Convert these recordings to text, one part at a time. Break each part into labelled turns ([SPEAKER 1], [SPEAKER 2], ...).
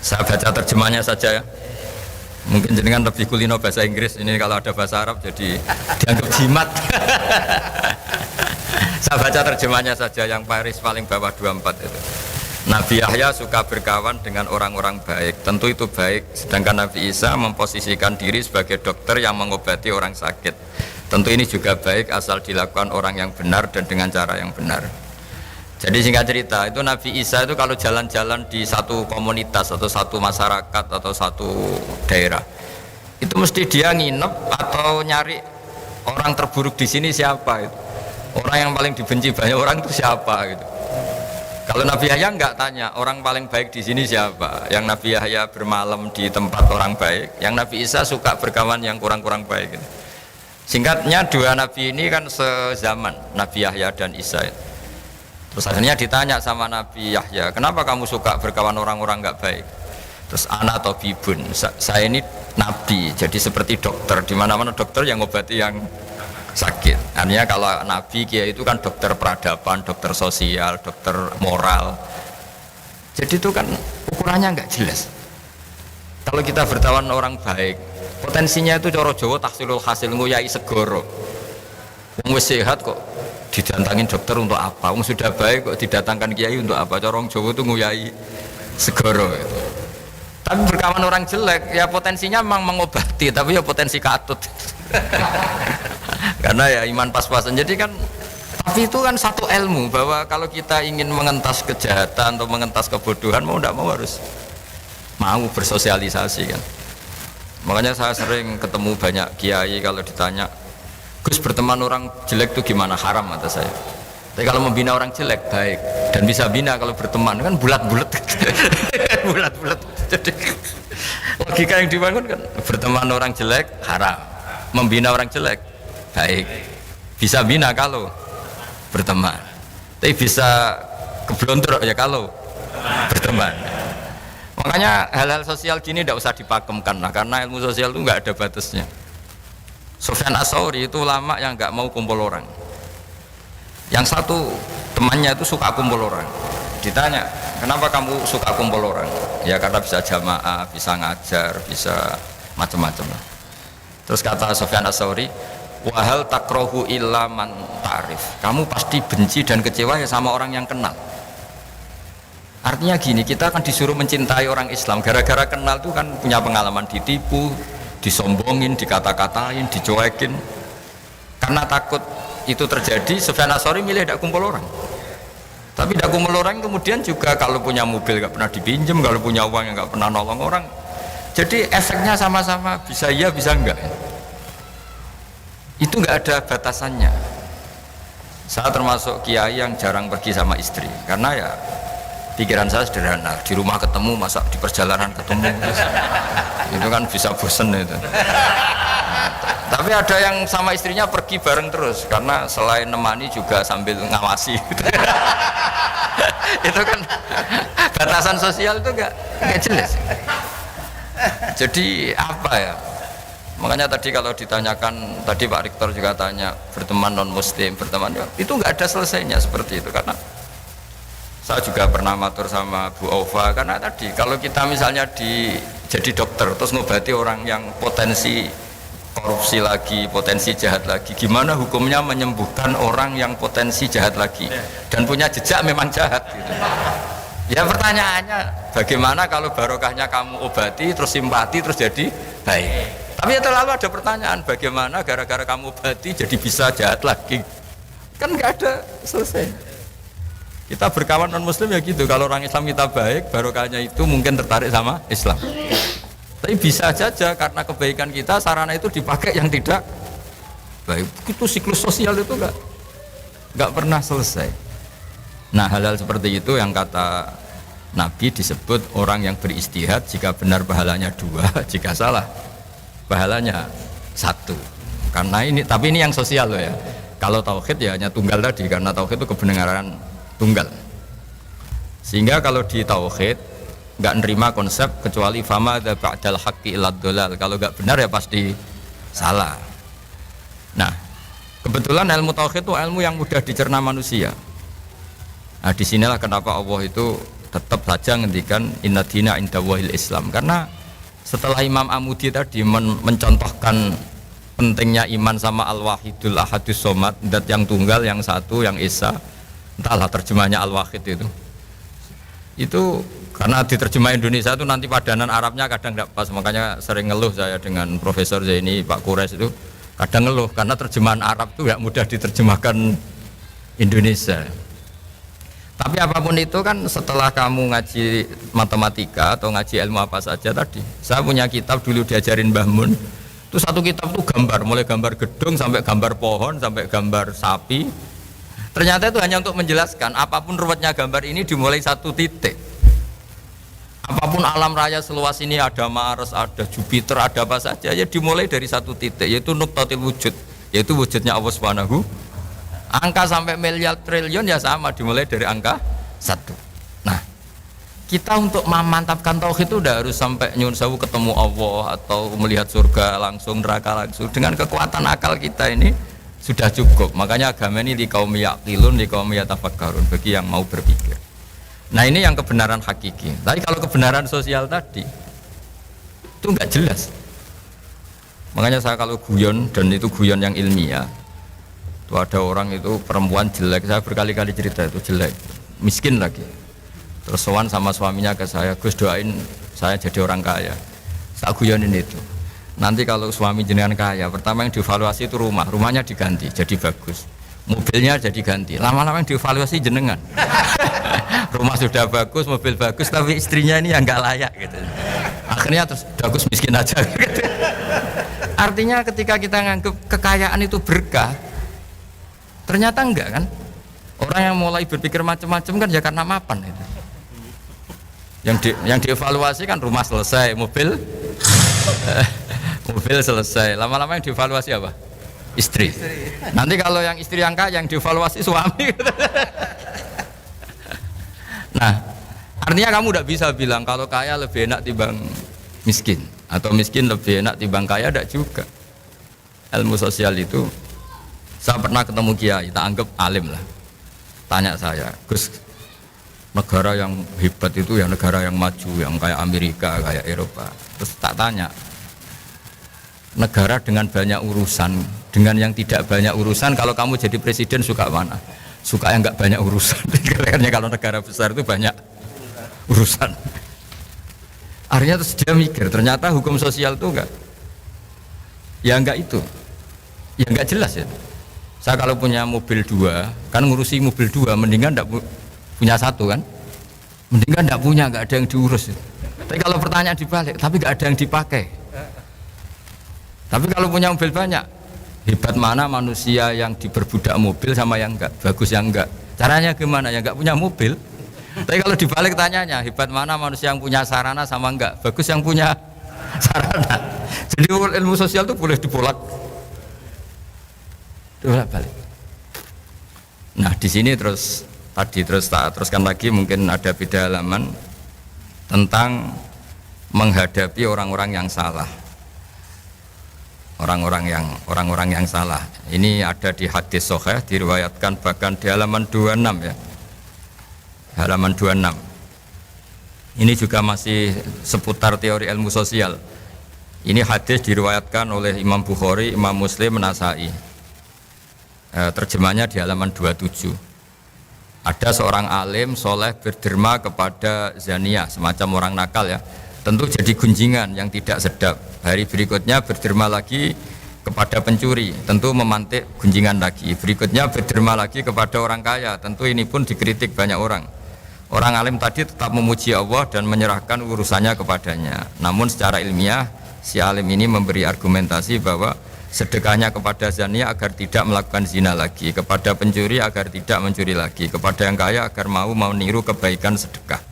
[SPEAKER 1] Saya baca terjemahnya saja ya. Mungkin jenengan lebih kulino bahasa Inggris, ini kalau ada bahasa Arab jadi dianggap jimat. Saya baca terjemahnya saja yang Paris paling bawah 24 itu. Nabi Yahya suka berkawan dengan orang-orang baik, tentu itu baik. Sedangkan Nabi Isa memposisikan diri sebagai dokter yang mengobati orang sakit. Tentu ini juga baik asal dilakukan orang yang benar dan dengan cara yang benar. Jadi singkat cerita, itu Nabi Isa itu kalau jalan-jalan di satu komunitas atau satu masyarakat atau satu daerah, itu mesti dia nginep atau nyari orang terburuk di sini siapa itu. Orang yang paling dibenci banyak orang itu siapa gitu. Kalau Nabi Yahya enggak tanya orang paling baik di sini siapa. Yang Nabi Yahya bermalam di tempat orang baik, yang Nabi Isa suka berkawan yang kurang-kurang baik gitu. Singkatnya dua nabi ini kan sezaman, Nabi Yahya dan Isa itu. Terus akhirnya ditanya sama Nabi Yahya, kenapa kamu suka berkawan orang-orang nggak baik? Terus ana tabibun, saya ini nabi, jadi seperti dokter, di mana-mana dokter yang ngobati yang sakit. Artinya kalau nabi kiai itu kan dokter peradaban, dokter sosial, dokter moral. Jadi itu kan ukurannya nggak jelas. Kalau kita bertawan orang baik, potensinya itu coro Jawa tahsilul hasil nguyai segoro. Wong wis sehat kok didatangin dokter untuk apa? Wong sudah baik kok didatangkan kiai untuk apa? Corong Jawa itu nguyai segoro itu. Tapi berkawan orang jelek ya potensinya memang mengobati, tapi ya potensi katut. Karena ya iman pas-pasan. Jadi kan tapi itu kan satu ilmu bahwa kalau kita ingin mengentas kejahatan atau mengentas kebodohan mau tidak mau harus mau bersosialisasi kan. Makanya saya sering ketemu banyak kiai kalau ditanya, Gus berteman orang jelek itu gimana? Haram kata saya. Tapi kalau membina orang jelek baik dan bisa bina kalau berteman kan bulat-bulat. Bulat-bulat. Jadi logika yang dibangun kan berteman orang jelek haram, membina orang jelek baik. Bisa bina kalau berteman. Tapi bisa keblontor ya kalau berteman. Makanya hal-hal sosial gini tidak usah dipakemkan lah, karena ilmu sosial itu nggak ada batasnya. Sufyan Ats-Tsauri itu ulama yang nggak mau kumpul orang. Yang satu temannya itu suka kumpul orang. Ditanya, kenapa kamu suka kumpul orang? Ya karena bisa jamaah, bisa ngajar, bisa macam-macam. Terus kata Sufyan Ats-Tsauri, wahal takrohu illa man ta'rif. Kamu pasti benci dan kecewa ya sama orang yang kenal. Artinya gini, kita akan disuruh mencintai orang Islam gara-gara kenal tuh kan punya pengalaman ditipu, disombongin, dikata-katain, dicuekin. Karena takut itu terjadi, Sufyan Ats-Tsauri milih tidak kumpul orang. Tapi tidak kumpul orang kemudian juga kalau punya mobil nggak pernah dipinjam, kalau punya uang yang nggak pernah nolong orang. Jadi efeknya sama-sama bisa iya bisa enggak. Itu nggak ada batasannya. Saya termasuk kiai yang jarang pergi sama istri karena ya pikiran saya sederhana, di rumah ketemu, masa di perjalanan ketemu, itu kan bisa bosen itu. Tapi ada yang sama istrinya pergi bareng terus, karena selain nemani juga sambil ngawasi. Itu kan batasan sosial itu nggak jelas. Jadi apa ya? Makanya tadi kalau ditanyakan, tadi Pak Rektor juga tanya berteman non Muslim, berteman itu nggak ada selesainya seperti itu karena saya juga pernah matur sama Bu Aufa karena tadi kalau kita misalnya jadi dokter terus ngobati orang yang potensi korupsi lagi, potensi jahat lagi, gimana hukumnya menyembuhkan orang yang potensi jahat lagi dan punya jejak memang jahat gitu. Ya pertanyaannya bagaimana kalau barokahnya kamu obati terus simpati terus jadi baik. Tapi ya terlalu ada pertanyaan bagaimana gara-gara kamu obati jadi bisa jahat lagi, kan nggak ada selesai. Kita berkawan non muslim ya gitu, kalau orang Islam kita baik barokahnya itu mungkin tertarik sama Islam. Tapi bisa saja karena kebaikan kita sarana itu dipakai yang tidak baik. Itu siklus sosial itu nggak pernah selesai. Nah hal-hal seperti itu yang kata Nabi disebut orang yang beristihad, jika benar pahalanya 2, jika salah pahalanya 1. Karena ini, tapi ini yang sosial loh ya. Kalau tauhid ya hanya tunggal tadi, karena tauhid itu kebenaran tunggal. Sehingga kalau di tauhid nggak nerima konsep kecuali fama dza ba'dal haqqi illa dhalal. Kalau nggak benar ya pasti salah. Nah, kebetulan ilmu tauhid itu ilmu yang mudah dicerna manusia. Nah, disinilah kenapa Allah itu tetap saja ngendikan inna dina inda wahil Islam, karena setelah Imam Amudi tadi mencontohkan pentingnya iman sama al-wahidul ahadus somad, dat yang tunggal, yang satu, yang esa, entahlah terjemahnya al-wahid itu karena diterjemah Indonesia itu nanti padanan Arabnya kadang tidak pas, makanya sering ngeluh saya dengan Profesor Zaini, Pak Kures itu kadang ngeluh karena terjemahan Arab itu tidak mudah diterjemahkan Indonesia. Tapi apapun itu kan setelah kamu ngaji matematika atau ngaji ilmu apa saja tadi, saya punya kitab dulu diajarin Mbah Mun, itu satu kitab tuh gambar, mulai gambar gedung sampai gambar pohon sampai gambar sapi. Ternyata itu hanya untuk menjelaskan apapun ruwetnya gambar ini dimulai satu titik. Apapun alam raya seluas ini, ada Mars, ada Jupiter, ada apa saja, ya dimulai dari satu titik, yaitu nuqtatil wujud, yaitu wujudnya Allah Subhanahu. Angka sampai miliar triliun ya sama, dimulai dari angka satu. Nah, kita untuk memantapkan tauhid itu udah harus sampai nyun sewu ketemu Allah atau melihat surga langsung, neraka langsung. Dengan kekuatan akal kita ini sudah cukup. Makanya agama ini di kaum yaqilun, di kaum yatafakkarun, bagi yang mau berpikir. Nah, ini yang kebenaran hakiki. Tapi kalau kebenaran sosial tadi itu nggak jelas. Makanya saya kalau guyon, dan itu guyon yang ilmiah, itu ada orang itu perempuan jelek, saya berkali-kali cerita itu jelek, miskin lagi, terus sowan sama suaminya ke saya, Gus doain saya jadi orang kaya. Saya guyonin itu, nanti kalau suami jenengan kaya, pertama yang dievaluasi itu rumahnya diganti jadi bagus, mobilnya jadi ganti, lama-lama yang dievaluasi jenengan. Rumah sudah bagus, mobil bagus, tapi istrinya ini yang nggak layak gitu. Akhirnya terus bagus miskin aja gitu. Artinya ketika kita nganggap kekayaan itu berkah, ternyata enggak kan. Orang yang mulai berpikir macam-macam kan ya karena mapan itu. Yang dievaluasi kan rumah selesai, mobil selesai. Lama-lama yang dievaluasi apa? Istri. Nanti kalau yang istri yang kaya, yang dievaluasi suami. Nah, artinya kamu tidak bisa bilang kalau kaya lebih enak timbang miskin, atau miskin lebih enak timbang kaya, tidak juga. Ilmu sosial itu, saya pernah ketemu kiai, tak anggap alim lah, tanya saya, Gus, negara yang hebat itu ya negara yang maju, yang kayak Amerika, kayak Eropa. Terus tak tanya, negara dengan banyak urusan dengan yang tidak banyak urusan, kalau kamu jadi presiden suka mana? Suka yang nggak banyak urusan. Karena kalau negara besar itu banyak urusan. Akhirnya terus dia mikir, ternyata hukum sosial itu enggak, ya enggak itu, ya enggak jelas ya. Saya kalau punya mobil dua, kan ngurusi mobil dua, mendingan enggak punya satu kan, mendingan enggak punya, enggak ada yang diurus. Tapi kalau pertanyaan dibalik, tapi enggak ada yang dipakai. Tapi kalau punya mobil banyak, hebat mana manusia yang diperbudak mobil sama yang enggak, bagus yang enggak. Caranya gimana? Ya enggak punya mobil. Tapi kalau dibalik tanyanya, hebat mana manusia yang punya sarana sama enggak, bagus yang punya sarana. Jadi ilmu sosial itu boleh dibolak balik. Nah, di sini terus tak teruskan lagi, mungkin ada beda halaman tentang menghadapi orang-orang yang salah. Orang-orang yang salah. Ini ada di hadis sahih, diriwayatkan bahkan di halaman 26 ya. Halaman 26. Ini juga masih seputar teori ilmu sosial. Ini hadis diriwayatkan oleh Imam Bukhari, Imam Muslim, Nasai. Terjemahnya di halaman 27. Ada seorang alim soleh berderma kepada zaniyah, semacam orang nakal ya. Tentu jadi gunjingan yang tidak sedap. Hari berikutnya berderma lagi kepada pencuri, tentu memantik gunjingan lagi. Berikutnya berderma lagi kepada orang kaya, tentu ini pun dikritik banyak orang. Orang alim tadi tetap memuji Allah dan menyerahkan urusannya kepadanya. Namun secara ilmiah si alim ini memberi argumentasi bahwa sedekahnya kepada zania agar tidak melakukan zina lagi, kepada pencuri agar tidak mencuri lagi, kepada yang kaya agar mau niru kebaikan sedekah.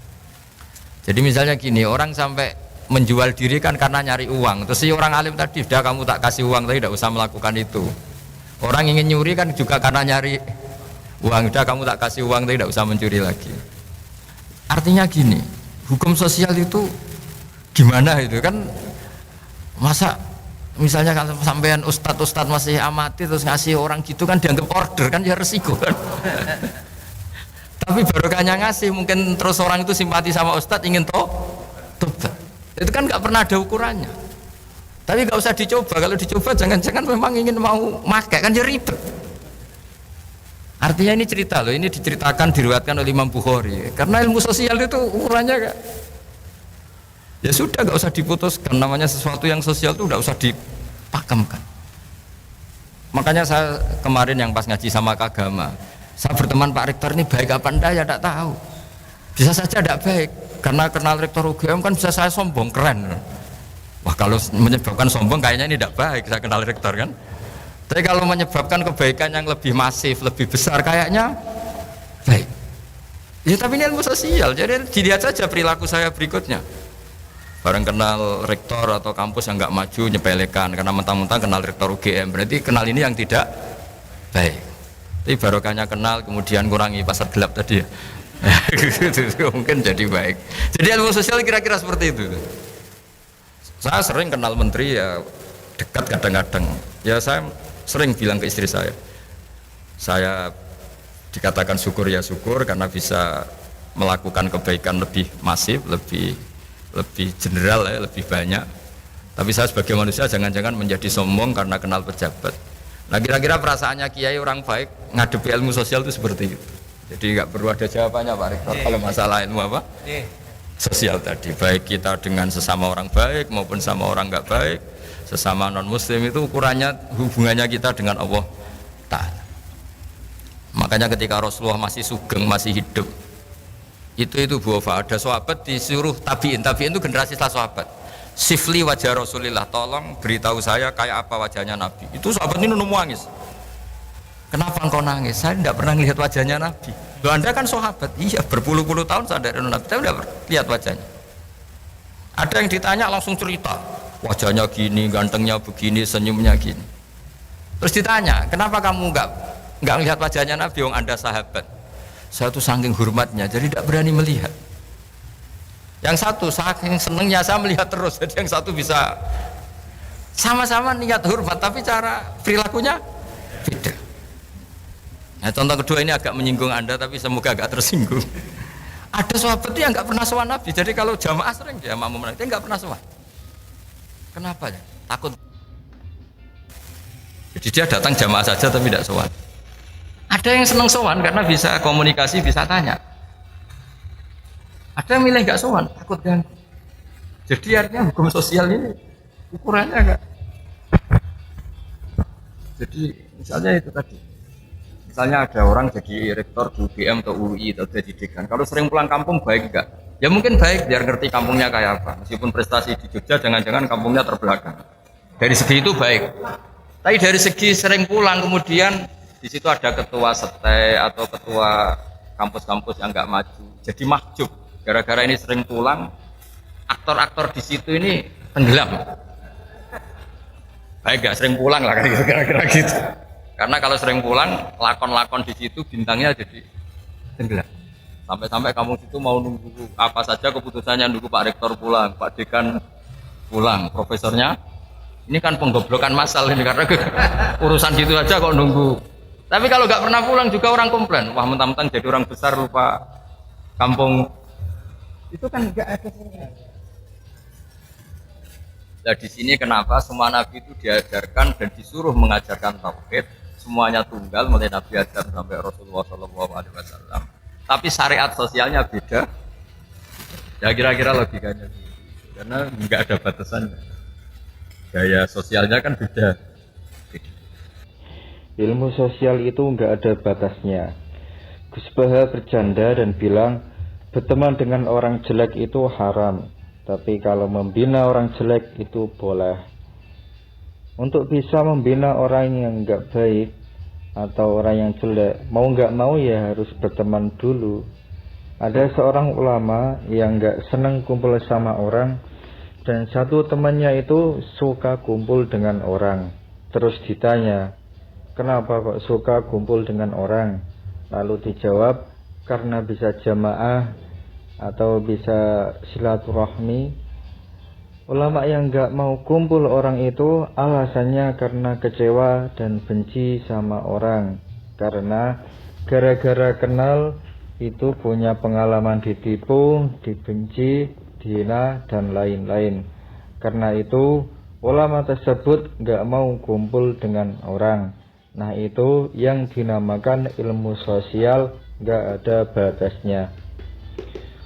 [SPEAKER 1] Jadi misalnya gini, orang sampai menjual diri kan karena nyari uang. Terus si orang alim tadi, udah kamu tak kasih uang tapi tidak usah melakukan itu. Orang ingin nyuri kan juga karena nyari uang, udah kamu tak kasih uang tapi tidak usah mencuri lagi. Artinya gini, hukum sosial itu gimana itu kan, masa misalnya kalau sampean ustadz masih amati terus ngasih orang gitu kan dianggap order kan, ya resiko kan. Tapi barokahnya ngasih, mungkin terus orang itu simpati sama Ustadz, ingin tobat. Itu kan nggak pernah ada ukurannya. Tapi nggak usah dicoba. Kalau dicoba jangan-jangan memang ingin mau makai, kan jadi ribet. Artinya ini cerita loh, ini diceritakan, diriwayatkan oleh Imam Bukhari. Karena ilmu sosial itu ukurannya gak, ya sudah nggak usah diputuskan. Namanya sesuatu yang sosial itu nggak usah dipakemkan. Makanya saya kemarin yang pas ngaji sama Kagama, saya berteman Pak Rektor ini baik apa enggak ya tidak tahu. Bisa saja tidak baik, karena kenal Rektor UGM kan bisa saya sombong, keren. Wah kalau menyebabkan sombong kayaknya ini tidak baik, saya kenal Rektor kan. Tapi kalau menyebabkan kebaikan yang lebih masif, lebih besar kayaknya baik. Ya tapi ini ilmu sosial, jadi dilihat saja perilaku saya berikutnya. Barang kenal rektor atau kampus yang nggak maju nyepelekan karena mentang-mentang kenal rektor UGM, berarti kenal ini yang tidak baik. Tapi barokahnya kenal kemudian kurangi pasar gelap tadi ya. Mungkin jadi baik. Jadi ilmu sosial kira-kira seperti itu. Saya sering kenal menteri ya, dekat kadang-kadang. Ya saya sering bilang ke istri saya dikatakan syukur ya syukur karena bisa melakukan kebaikan lebih masif, lebih general ya, lebih banyak. Tapi saya sebagai manusia jangan-jangan menjadi sombong karena kenal pejabat. Nah kira-kira perasaannya kiai orang baik ngadepi ilmu sosial itu seperti itu. Jadi nggak perlu ada jawabannya Pak Rektor kalau masalah ilmu apa? Sosial tadi. Baik kita dengan sesama orang baik maupun sama orang nggak baik, sesama non muslim itu ukurannya hubungannya kita dengan Allah Ta'ala. Makanya ketika Rasulullah masih sugeng, masih hidup, itu Bu Ofa, ada sahabat disuruh tabiin itu generasi setelah sahabat. Sifli wajah Rasulillah, tolong beritahu saya kayak apa wajahnya Nabi. Itu sahabat ini nangis. Kenapa engkau nangis? Saya tidak pernah lihat wajahnya Nabi. Loh Anda kan sahabat, iya berpuluh-puluh tahun saya dari Nabi, tapi tidak lihat wajahnya. Ada yang ditanya langsung cerita, wajahnya gini, gantengnya begini, senyumnya gini. Terus ditanya, kenapa kamu nggak lihat wajahnya Nabi? Yang Anda sahabat. Saya tuh saking hormatnya, jadi tidak berani melihat. Yang satu saking senengnya saya melihat terus, jadi yang satu bisa sama-sama niat hormat, tapi cara perilakunya beda. Nah, contoh kedua ini agak menyinggung Anda, tapi semoga agak tersinggung. Ada sahabat yang nggak pernah sowan Nabi, jadi kalau jamaah sering dia makmum Nabi, dia nggak pernah sowan. Kenapa ya? Takut. Jadi dia datang jamaah saja tapi tidak sowan. Ada yang senang sowan karena bisa komunikasi, bisa tanya. Ada yang milih nggak sowan, takut ganggu. Jadi artinya hukum sosial ini ukurannya enggak. Jadi misalnya itu tadi. Misalnya ada orang jadi rektor di UGM atau UI atau jadi dekan. Kalau sering pulang kampung baik enggak? Ya mungkin baik biar ngerti kampungnya kayak apa. Meskipun prestasi di Jogja jangan-jangan kampungnya terbelakang. Dari segi itu baik. Tapi dari segi sering pulang kemudian di situ ada ketua sete atau ketua kampus-kampus yang nggak maju, jadi mahjub. Gara-gara ini sering pulang, aktor-aktor di situ ini tenggelam. Baik nggak sering pulang lah, kira-kira gitu. Karena kalau sering pulang, lakon-lakon di situ bintangnya jadi tenggelam. Sampai-sampai kamu situ mau nunggu apa saja keputusannya, nunggu Pak Rektor pulang, Pak Dekan pulang, profesornya. Ini kan penggoblokan massal ini karena urusan gitu aja kok nunggu. Tapi kalau nggak pernah pulang juga orang komplain, wah mentang-mentang jadi orang besar lupa kampung. Itu kan nggak ada. Nah di sini kenapa semua nabi itu diajarkan dan disuruh mengajarkan tauhid, semuanya tunggal mulai Nabi Adam sampai Rasulullah SAW. Tapi syariat sosialnya beda. Ya kira-kira logikanya, karena nggak ada batasan. Gaya sosialnya kan beda.
[SPEAKER 2] Ilmu sosial itu nggak ada batasnya. Gus Baha bercanda dan bilang berteman dengan orang jelek itu haram, tapi kalau membina orang jelek itu boleh. Untuk bisa membina orang yang nggak baik atau orang yang jelek, mau nggak mau ya harus berteman dulu. Ada seorang ulama yang nggak senang kumpul sama orang, dan satu temannya itu suka kumpul dengan orang. Terus ditanya, kenapa kok suka kumpul dengan orang? Lalu dijawab, karena bisa jamaah atau bisa silaturahmi. Ulama yang gak mau kumpul orang itu alasannya karena kecewa dan benci sama orang. Karena gara-gara kenal itu punya pengalaman ditipu, dibenci, dihina, dan lain-lain. Karena itu ulama tersebut gak mau kumpul dengan orang. Nah itu yang dinamakan ilmu sosial, gak ada batasnya.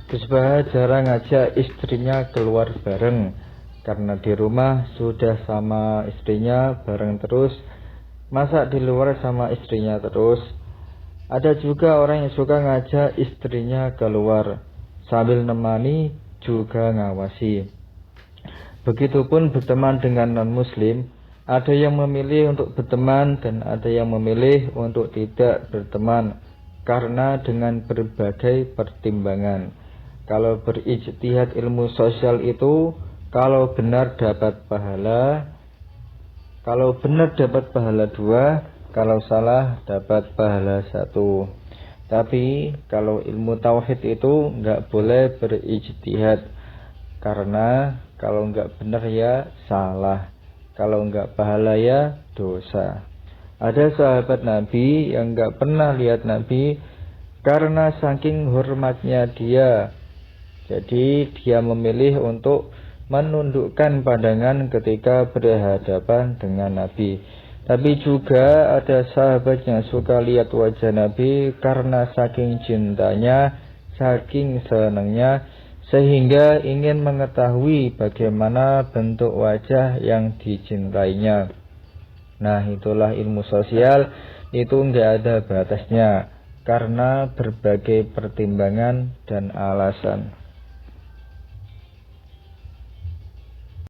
[SPEAKER 2] Gus Baha jarang ngajak istrinya keluar bareng, karena di rumah sudah sama istrinya bareng terus, masa di luar sama istrinya terus. Ada juga orang yang suka ngajak istrinya keluar, sambil nemani juga ngawasi. Begitupun berteman dengan non-muslim, ada yang memilih untuk berteman dan ada yang memilih untuk tidak berteman, karena dengan berbagai pertimbangan. Kalau berijtihad ilmu sosial itu, kalau benar dapat pahala, kalau benar dapat pahala 2, kalau salah dapat pahala 1. Tapi kalau ilmu tauhid itu nggak boleh berijtihad, karena kalau nggak benar ya salah, kalau nggak pahala ya dosa. Ada sahabat Nabi yang nggak pernah lihat Nabi karena saking hormatnya dia, jadi dia memilih untuk menundukkan pandangan ketika berhadapan dengan Nabi. Tapi juga ada sahabat yang suka lihat wajah Nabi karena saking cintanya, saking senangnya, sehingga ingin mengetahui bagaimana bentuk wajah yang dicintainya. Nah itulah ilmu sosial, itu enggak ada batasnya, karena berbagai pertimbangan dan alasan.